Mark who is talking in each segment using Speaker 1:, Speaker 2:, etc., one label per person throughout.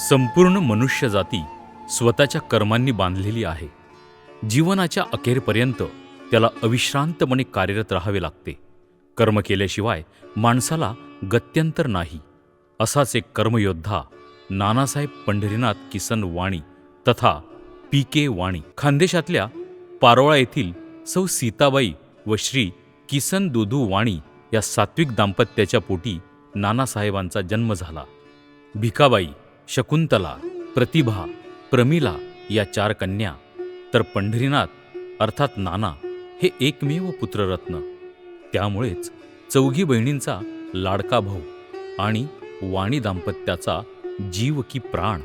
Speaker 1: संपूर्ण मनुष्यजाती स्वतःच्या कर्मांनी बांधलेली आहे. जीवनाच्या अखेरपर्यंत त्याला अविश्रांतपणे कार्यरत राहावे लागते. कर्म केल्याशिवाय माणसाला गत्यंतर नाही. असाच एक कर्मयोद्धा नानासाहेब पंढरीनाथ किसन वाणी तथा पी.के. वाणी. खानदेशातल्या पारोळा येथील सौ सीताबाई व श्री किसन दुधू वाणी या सात्विक दाम्पत्याच्या पोटी नानासाहेबांचा जन्म झाला. भिकाबाई, शकुंतला, प्रतिभा, प्रमिला या 4 कन्या, तर पंढरीनाथ अर्थात नाना हे एकमेव पुत्ररत्न. त्यामुळेच 4 बहिणींचा लाडका भाऊ आणि वाणी दाम्पत्याचा जीव की प्राण.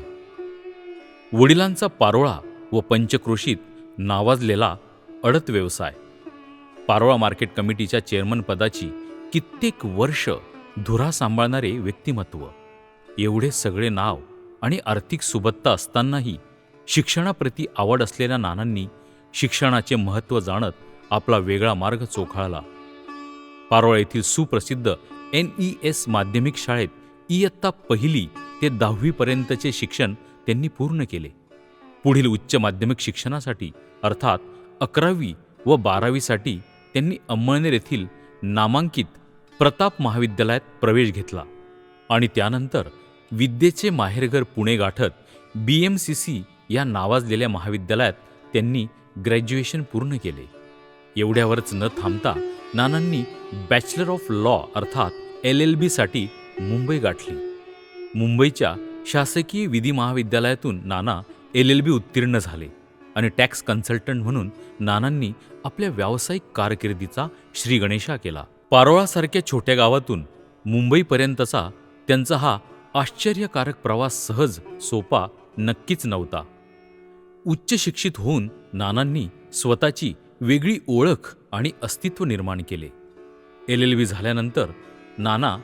Speaker 1: वडिलांचा पारोळा व पंचक्रोशीत नावाजलेला अडत व्यवसाय. पारोळा मार्केट कमिटीच्या चेअरमन पदाची कित्येक वर्ष धुरा सांभाळणारे व्यक्तिमत्व. एवढे सगळे नाव आणि आर्थिक सुबत्ता असतानाही शिक्षणाप्रती आवड असलेल्या नानांनी शिक्षणाचे महत्त्व जाणत आपला वेगळा मार्ग चोखाळला. पारोळा येथील सुप्रसिद्ध NES माध्यमिक शाळेत इयत्ता 1 ते 10वी पर्यंतचे शिक्षण त्यांनी पूर्ण केले. पुढील उच्च माध्यमिक शिक्षणासाठी अर्थात 11वी व 12वीसाठी त्यांनी अंमळनेर येथील नामांकित प्रताप महाविद्यालयात प्रवेश घेतला आणि त्यानंतर विद्येचे माहेरघर पुणे गाठत BMCC या नावाजलेल्या महाविद्यालयात त्यांनी ग्रॅज्युएशन पूर्ण केले. एवढ्यावरच न थांबता नानांनी बॅचलर ऑफ लॉ अर्थात LLB साठी मुंबई गाठली. मुंबईच्या शासकीय विधी महाविद्यालयातून नाना LLB उत्तीर्ण झाले आणि टॅक्स कन्सल्टंट म्हणून नानांनी आपल्या व्यावसायिक कारकिर्दीचा श्रीगणेशा केला. पारोळासारख्या छोट्या गावातून मुंबईपर्यंतचा त्यांचा हा आश्चर्यकारक प्रवास सहज सोपा नक्कीच नव्हता. उच्च शिक्षित होऊन नानांनी स्वतःची वेगळी ओळख आणि अस्तित्व निर्माण केले. LLB झाल्यानंतर नाना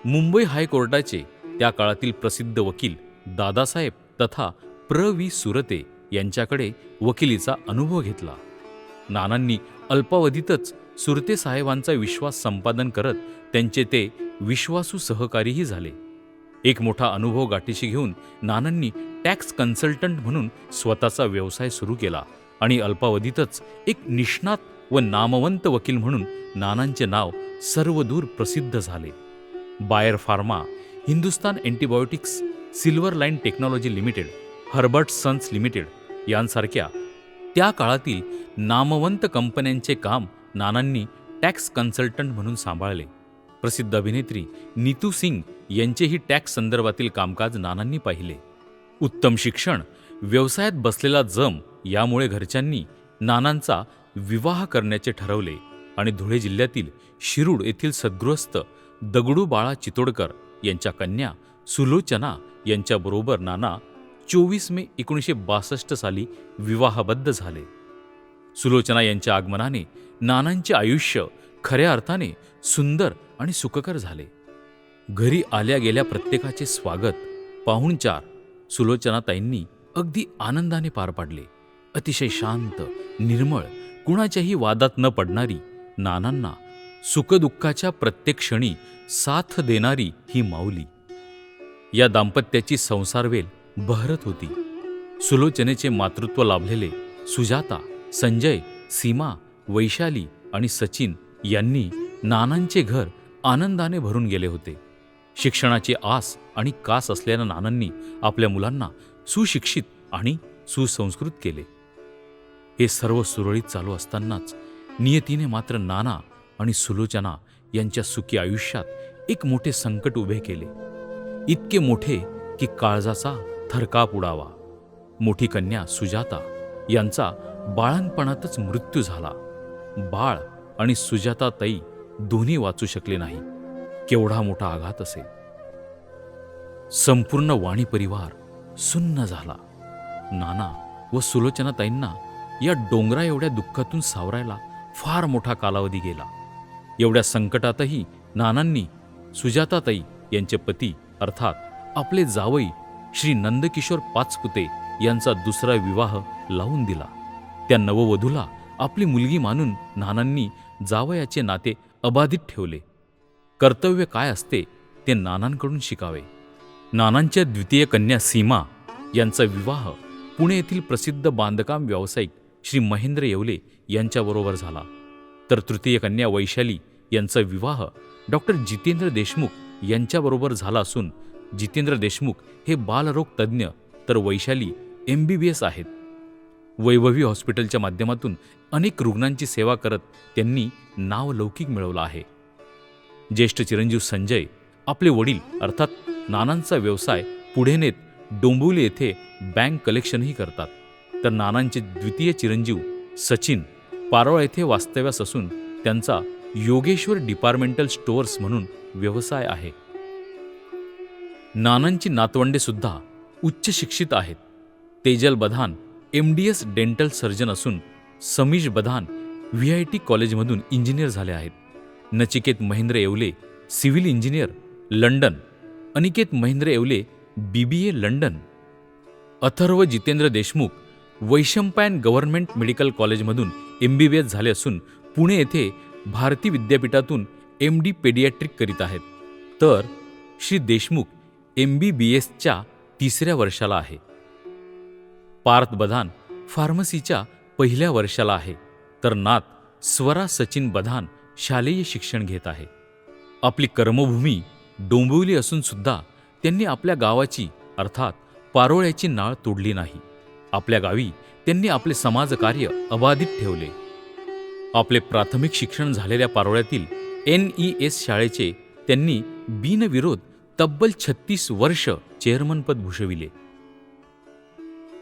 Speaker 1: मुंबई हायकोर्टाचे त्या काळातील प्रसिद्ध वकील दादासाहेब तथा प्र.वी. सुरते यांच्याकडे वकिलीचा अनुभव घेतला. नानांनी अल्पावधीतच सुरते साहेबांचा विश्वास संपादन करत त्यांचे ते विश्वासू सहकारीही झाले. एक मोठा अनुभव गाठीशी घेऊन नानांनी टॅक्स कन्सल्टंट म्हणून स्वतःचा व्यवसाय सुरू केला आणि अल्पावधीतच एक निष्णात व नामवंत वकील म्हणून नानांचे नाव सर्वदूर प्रसिद्ध झाले. Bayer pharma, Hindustan antibiotics, silver line technology limited, Herbert sons limited यांसारख्या त्या काळातील नामवंत कंपन्यांचे काम नानांनी टॅक्स कन्सल्टंट म्हणून सांभाळले. प्रसिद्ध अभिनेत्री नीतू सिंग यांचेही टॅक्स संदर्भातील कामकाज नानांनी पाहिले. उत्तम शिक्षण, व्यवसायात बसलेला जम यामुळे घरच्यांनी नानांचा विवाह करण्याचे ठरवले आणि धुळे जिल्ह्यातील शिरूड येथील सद्गृहस्थ दगडू बाळा चितोडकर यांच्या कन्या सुलोचना यांच्याबरोबर नाना 24 मे 1962 साली विवाहबद्ध झाले. सुलोचना यांच्या आगमनाने नानांचे आयुष्य खऱ्या अर्थाने सुंदर आणि सुखकर झाले. घरी आल्या गेल्या प्रत्येकाचे स्वागत, पाहुणचार सुलोचनाताईंनी अगदी आनंदाने पार पाडले. अतिशय शांत, निर्मळ, कुणाच्याही वादात न पडणारी, नानांना सुखदुःखाच्या प्रत्येक क्षणी साथ देणारी ही माऊली. या दाम्पत्याची संसारवेल बहरत होती. सुलोचनेचे मातृत्व लाभलेले सुजाता, संजय, सीमा, वैशाली आणि सचिन यांनी नानांचे घर आनंदाने भरून गेले होते. शिक्षणाची आस आणि कास असलेल्या नानांनी आपल्या मुलांना सुशिक्षित आणि सुसंस्कृत केले. हे सर्व सुरळीत चालू असतानाच नियतीने मात्र नाना आणि सुलोचना यांच्या सुखी आयुष्यात एक मोठे संकट उभे केले. इतके मोठे की काळजाचा थरकाप उडावा. मोठी कन्या सुजाता यांचा बाळंतपणातच मृत्यू झाला. बाळ आणि सुजाताताई दोन्ही वाचू शकले नाही. केवढा मोठा आघात असेल. संपूर्ण वाणी परिवार सुन्न झाला. नाना व सुलोचनाताईंना या डोंगरा एवढ्या दुःखातून सावरायला फार मोठा कालावधी गेला. एवढ्या संकटातही नानांनी सुजाताताई यांचे पती अर्थात आपले जावई श्री नंदकिशोर पाचपुते यांचा दुसरा विवाह लावून दिला. त्या नववधूला आपली मुलगी मानून नानांनी जावयाचे नाते अबाधित ठेवले. कर्तव्य काय असते ते नानांकडून शिकावे. नानांच्या द्वितीय कन्या सीमा यांचा विवाह पुणे येथील प्रसिद्ध बांधकाम व्यावसायिक श्री महेंद्र येवले यांच्याबरोबर झाला. तर तृतीय कन्या वैशाली यांचा विवाह डॉक्टर जितेंद्र देशमुख यांच्याबरोबर झाला असून जितेंद्र देशमुख हे बालरोग तज्ज्ञ तर वैशाली MBBS आहेत. वैभवी हॉस्पिटलच्या माध्यमातून अनेक रुग्णांची सेवा करत त्यांनी नावलौकिक मिळवला आहे. ज्येष्ठ चिरंजीव संजय आपले वडील अर्थात नानांचा व्यवसाय पुढे नेत डोंबिवली येथे बँक कलेक्शनही करतात. तर नानांचे द्वितीय चिरंजीव सचिन पारोळा येथे वास्तव्यास असून त्यांचा योगेश्वर डिपार्टमेंटल स्टोअर्स म्हणून व्यवसाय आहे. नानांची नातवंडे सुद्धा उच्च शिक्षित आहेत. तेजल बधान MDS डेंटल सर्जन असून समीश बधान VIT कॉलेजमधून इंजिनियर झाले आहेत. Nachiket Mahendra Yevle civil engineer London, Aniket Mahendra Yevle BBA London, Atharva Jitendra Deshmukh Vaishampayan government medical कॉलेजमधून MBBS झाले असून पुणे येथे भारती विद्यापीठातून MD पेडियाट्रिक करीत आहेत. तर श्री देशमुख MBBSच्या 3ऱ्या वर्षाला आहे. पार्थ बधान फार्मसीच्या 1ल्या वर्षाला आहे. तर नात स्वरा सचिन बधान शालेय शिक्षण घेत आहे. आपली कर्मभूमी डोंबिवली असून सुद्धा त्यांनी आपल्या गावाची अर्थात पारोळ्याची नाळ तोडली नाही. आपल्या गावी त्यांनी आपले समाजकार्य अबाधित ठेवले. आपले प्राथमिक शिक्षण झालेल्या पारोळ्यातील NES शाळेचे त्यांनी बिनविरोध तब्बल 36 वर्ष चेअरमनपद भूषविले.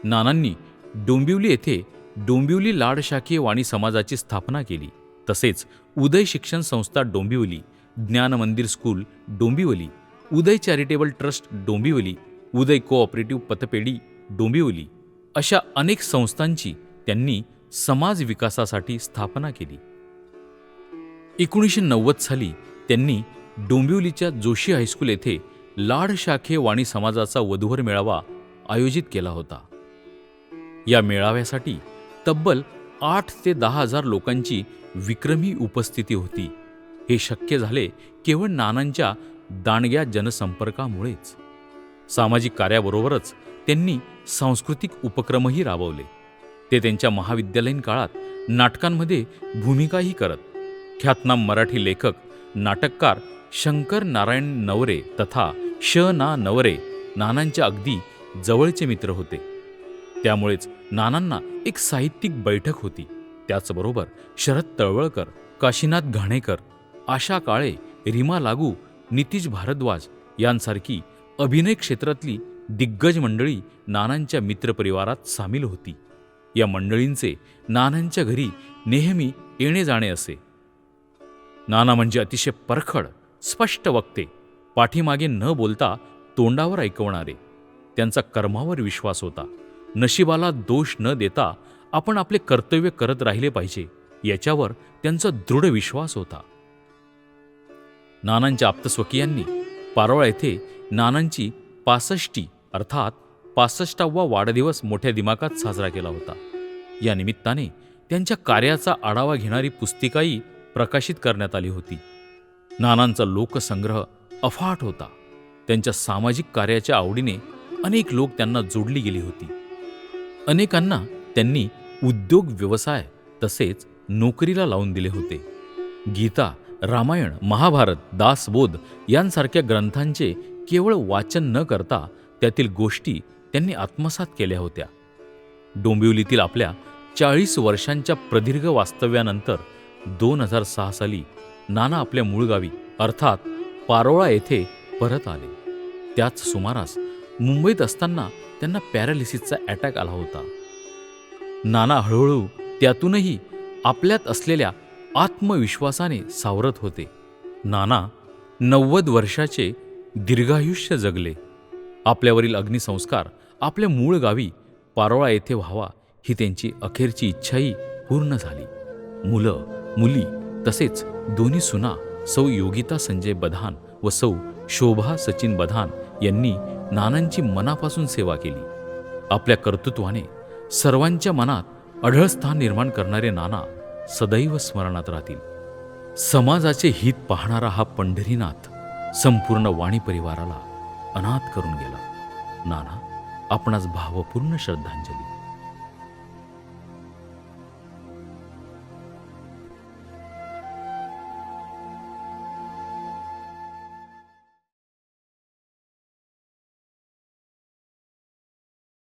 Speaker 1: नानांनी डोंबिवली येथे डोंबिवली लाडशाखीय वाणी समाजाची स्थापना केली. तसेच उदय शिक्षण संस्था डोंबिवली, ज्ञान मंदिर स्कूल डोंबिवली, उदय चॅरिटेबल ट्रस्ट डोंबिवली, उदय कोऑपरेटिव्ह पतपेढी डोंबिवली अशा अनेक संस्थांची त्यांनी समाज विकासासाठी स्थापना केली. 1990 साली त्यांनी डोंबिवलीच्या जोशी हायस्कूल येथे लाडशाखीय वाणी समाजाचा वधूवर मेळावा आयोजित केला होता. या मेळाव्यासाठी तब्बल 8 ते 10 हजार लोकांची विक्रमी उपस्थिती होती. हे शक्य झाले केवळ नानांच्या दांडग्या जनसंपर्कामुळेच. सामाजिक कार्याबरोबरच त्यांनी सांस्कृतिक उपक्रमही राबवले. ते त्यांच्या महाविद्यालयीन काळात नाटकांमध्ये भूमिकाही करत. ख्यातनाम मराठी लेखक नाटककार शंकर नारायण नवरे तथा ना नवरे नानांच्या अगदी जवळचे मित्र होते. त्यामुळेच नानांना एक साहित्यिक बैठक होती. त्याचबरोबर शरद तळवळकर, काशीनाथ घाणेकर, आशा काळे, रीमा लागू, नितीश भारद्वाज यांसारखी अभिनय क्षेत्रातली दिग्गज मंडळी नानांच्या मित्रपरिवारात सामील होती. या मंडळींचे नानांच्या घरी नेहमी येणे जाणे असे. नाना म्हणजे अतिशय परखड, स्पष्ट वक्ते, पाठीमागे न बोलता तोंडावर ऐकवणारे. त्यांचा कर्मावर विश्वास होता. नशिबाला दोष न देता आपण आपले कर्तव्य करत राहिले पाहिजे याच्यावर त्यांचा दृढ विश्वास होता. नानांच्या आप्तस्वकीयांनी पारोळा येथे नानांची 65 अर्थात 65वा वाढदिवस मोठ्या दिमाखात साजरा केला होता. या निमित्ताने त्यांच्या कार्याचा आढावा घेणारी पुस्तिकाही प्रकाशित करण्यात आली होती. नानांचा लोकसंग्रह अफाट होता. त्यांच्या सामाजिक कार्याच्या आवडीने अनेक लोक त्यांना जोडली गेली होती. अनेकांना त्यांनी उद्योग, व्यवसाय तसेच नोकरीला लावून दिले होते. गीता, रामायण, महाभारत, दासबोध यांसारख्या ग्रंथांचे केवळ वाचन न करता त्यातील गोष्टी त्यांनी आत्मसात केल्या होत्या. डोंबिवलीतील आपल्या 40 वर्षांच्या प्रदीर्घ वास्तव्यानंतर 2006 साली नाना आपल्या मूळ गावी अर्थात पारोळा येथे परत आले. त्याच सुमारास मुंबईत असताना त्यांना पॅरालिसिसचा अटॅक आला होता. नाना हळूहळू त्यातूनही आपल्यात असलेल्या आत्मविश्वासाने सावरत होते. नाना 90 वर्षाचे दीर्घायुष्य जगले. आपल्यावरील अग्निसंस्कार आपल्या मूळ गावी पारोळा येथे व्हावा ही त्यांची अखेरची इच्छाही पूर्ण झाली. मुलं, मुली तसेच दोन्ही सुना सौ योगिता संजय बधान व सौ शोभा सचिन बधान यांनी नानांची मनापासून सेवा केली. आपल्या कर्तृत्वाने सर्वांच्या मनात अढळ स्थान निर्माण करणारे नाना सदैव स्मरणात राहतील. समाजाचे हित पाहणारा हा पंढरीनाथ संपूर्ण वाणी परिवाराला अनाथ करून गेला. नाना, आपणास भावपूर्ण श्रद्धांजली.